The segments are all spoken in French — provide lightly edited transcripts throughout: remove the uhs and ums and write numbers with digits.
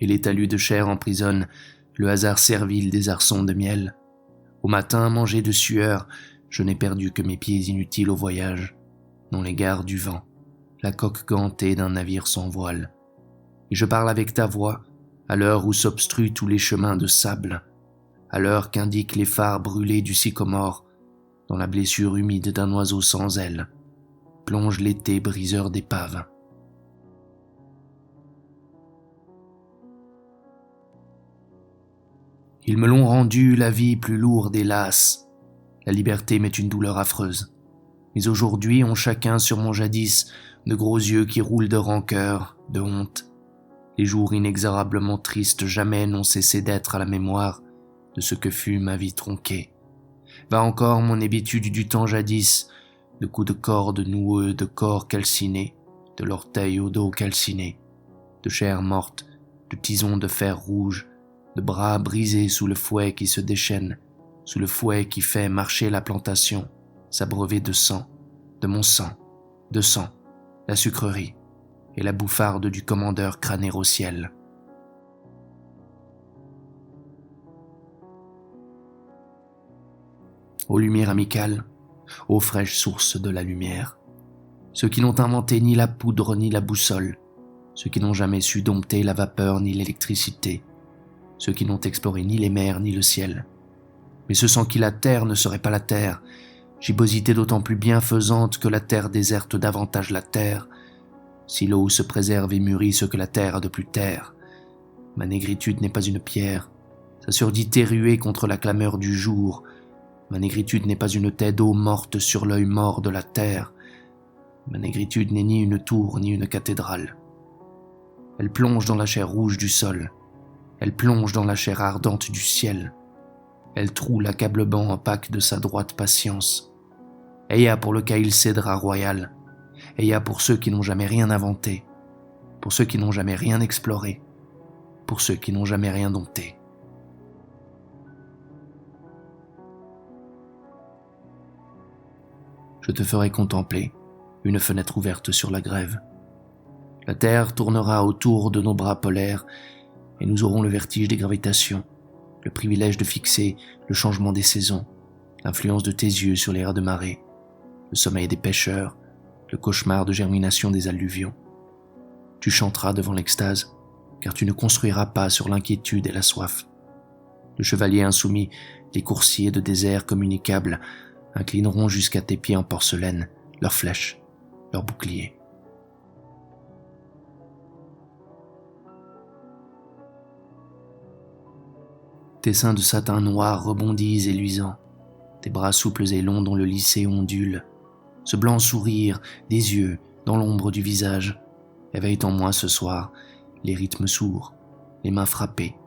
et les talus de chair emprisonnent le hasard servile des arçons de miel. Au matin, mangé de sueur, je n'ai perdu que mes pieds inutiles au voyage, non les gares du vent, la coque gantée d'un navire sans voile. Et je parle avec ta voix, à l'heure où s'obstruent tous les chemins de sable, à l'heure qu'indiquent les phares brûlés du sycomore, dans la blessure humide d'un oiseau sans ailes, plonge l'été briseur d'épaves. Ils me l'ont rendu la vie plus lourde et lasse. La liberté m'est une douleur affreuse. Mais aujourd'hui ont chacun sur mon jadis de gros yeux qui roulent de rancœur, de honte. Les jours inexorablement tristes jamais n'ont cessé d'être à la mémoire de ce que fut ma vie tronquée. Va encore mon hébétude du temps jadis, de coups de corde noueux, de corps calcinés, de l'orteil au dos calciné, de chair morte, de tisons de fer rouge, de bras brisés sous le fouet qui se déchaîne, sous le fouet qui fait marcher la plantation, s'abreuver de sang, de mon sang, de sang, la sucrerie et la bouffarde du commandeur crâné au ciel. Ô lumière amicale, ô fraîche source de la lumière, ceux qui n'ont inventé ni la poudre ni la boussole, ceux qui n'ont jamais su dompter la vapeur ni l'électricité, ceux qui n'ont exploré ni les mers ni le ciel, mais ceux sans qui la terre ne serait pas la terre, gibbosité d'autant plus bienfaisante que la terre déserte davantage la terre, si l'eau se préserve et mûrit ce que la terre a de plus terre. Ma négritude n'est pas une pierre, sa surdité ruée contre la clameur du jour. Ma négritude n'est pas une tête d'eau morte sur l'œil mort de la terre. Ma négritude n'est ni une tour ni une cathédrale. Elle plonge dans la chair rouge du sol. Elle plonge dans la chair ardente du ciel. Elle troue l'accablement opaque de sa droite patience. Eya pour le caïl cédra royal. Eya pour ceux qui n'ont jamais rien inventé. Pour ceux qui n'ont jamais rien exploré. Pour ceux qui n'ont jamais rien dompté. Je te ferai contempler une fenêtre ouverte sur la grève. La terre tournera autour de nos bras polaires et nous aurons le vertige des gravitations, le privilège de fixer le changement des saisons, l'influence de tes yeux sur les rats de marée, le sommeil des pêcheurs, le cauchemar de germination des alluvions. Tu chanteras devant l'extase, car tu ne construiras pas sur l'inquiétude et la soif. Le chevalier insoumis, les coursiers de désert communicables inclineront jusqu'à tes pieds en porcelaine leurs flèches, leurs boucliers. Tes seins de satin noir rebondissent et luisants, tes bras souples et longs dont le lissé ondule, ce blanc sourire des yeux dans l'ombre du visage, éveillent en moi ce soir les rythmes sourds, les mains frappées,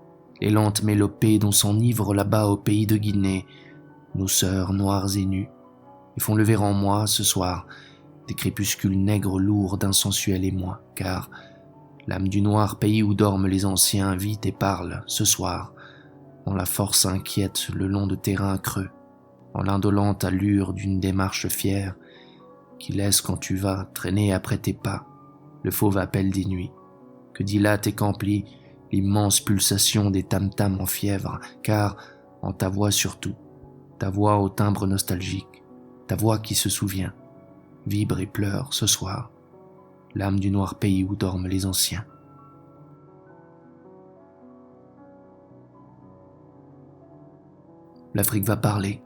les lentes mélopées dont s'enivrent là-bas au pays de Guinée nos sœurs noires et nues, et font lever en moi ce soir des crépuscules nègres lourds d'un sensuel émoi, car l'âme du noir pays où dorment les anciens vit et parle ce soir, dans la force inquiète le long de terrains creux, en l'indolente allure d'une démarche fière, qui laisse quand tu vas traîner après tes pas le fauve appel des nuits, que dilate et qu'emplit l'immense pulsation des tam-tams en fièvre, car en ta voix surtout, ta voix au timbre nostalgique, ta voix qui se souvient, vibre et pleure ce soir, l'âme du noir pays où dorment les anciens. L'Afrique va parler,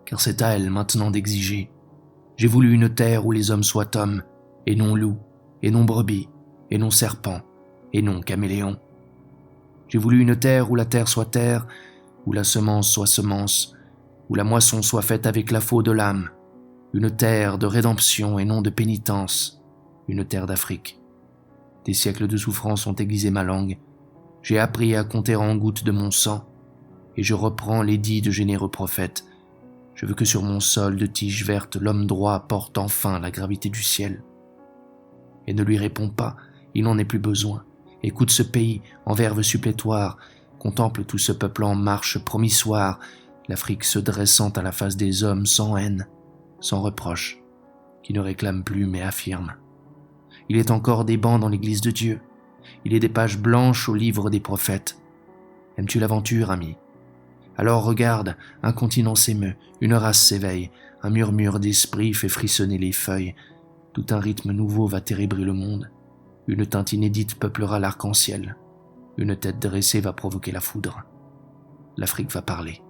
car c'est à elle maintenant d'exiger. J'ai voulu une terre où les hommes soient hommes, et non loups, et non brebis, et non serpents, et non caméléons. J'ai voulu une terre où la terre soit terre, où la semence soit semence, où la moisson soit faite avec la faux de l'âme, une terre de rédemption et non de pénitence, une terre d'Afrique. Des siècles de souffrance ont aiguisé ma langue, j'ai appris à compter en gouttes de mon sang, et je reprends l'édit de généreux prophètes. Je veux que sur mon sol de tige verte l'homme droit porte enfin la gravité du ciel. Et ne lui réponds pas, il n'en est plus besoin. Écoute ce pays en verve supplétoire, contemple tout ce peuple en marche promissoire, l'Afrique se dressant à la face des hommes sans haine, sans reproche, qui ne réclame plus mais affirme. Il est encore des bancs dans l'église de Dieu, Il est des pages blanches au livre des prophètes. Aimes-tu l'aventure, ami? Alors regarde, un continent s'émeut, une race s'éveille, un murmure d'esprit fait frissonner les feuilles. Tout un rythme nouveau va térébrer le monde. Une teinte inédite peuplera l'arc-en-ciel. Une tête dressée va provoquer la foudre. L'Afrique va parler.